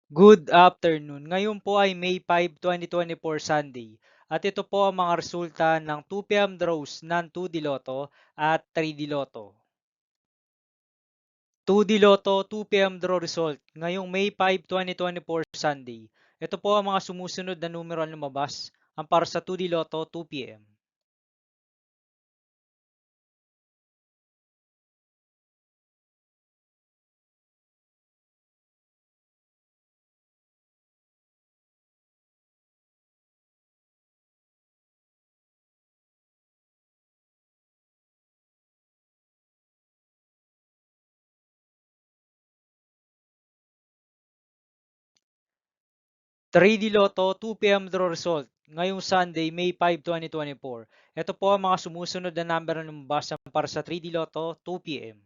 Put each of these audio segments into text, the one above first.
Good afternoon. Ngayon po ay May 5, 2024 Sunday. At ito po ang mga resulta ng 2 PM draws ng 2D Lotto at 3D Lotto. 2D Lotto 2 PM draw result ngayong May 5, 2024 Sunday. Ito po ang mga sumusunod na numero ang lumabas ang para sa 2D Lotto 2 PM. 3D Lotto 2 PM draw result ngayong Sunday, May 5, 2024. Ito po ang mga sumusunod na number na lumabas para sa 3D Lotto 2 PM.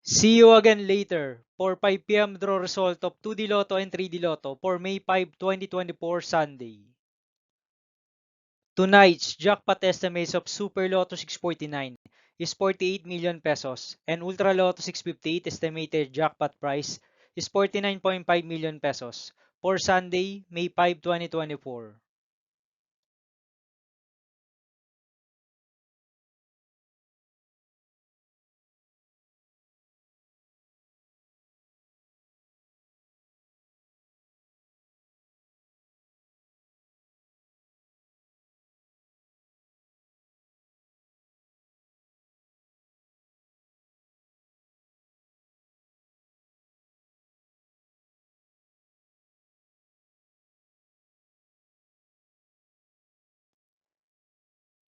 See you again later for 5 PM draw result of 2D Lotto and 3D Lotto for May 5, 2024 Sunday. Tonight's jackpot estimates of Super Lotto 649 is 48 million pesos and Ultra Lotto 658 estimated jackpot price is 49.5 million pesos for Sunday, May 5, 2024.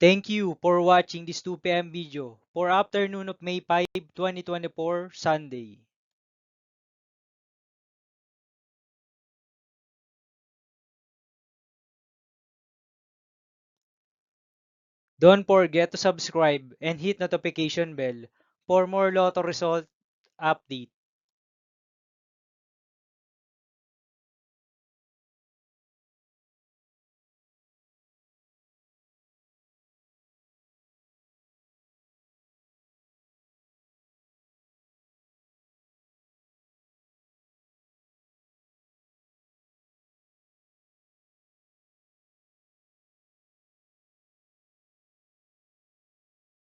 Thank you for watching this 2 PM video for afternoon of May 5, 2024 Sunday. Don't forget to subscribe and hit notification bell for more Lotto result update.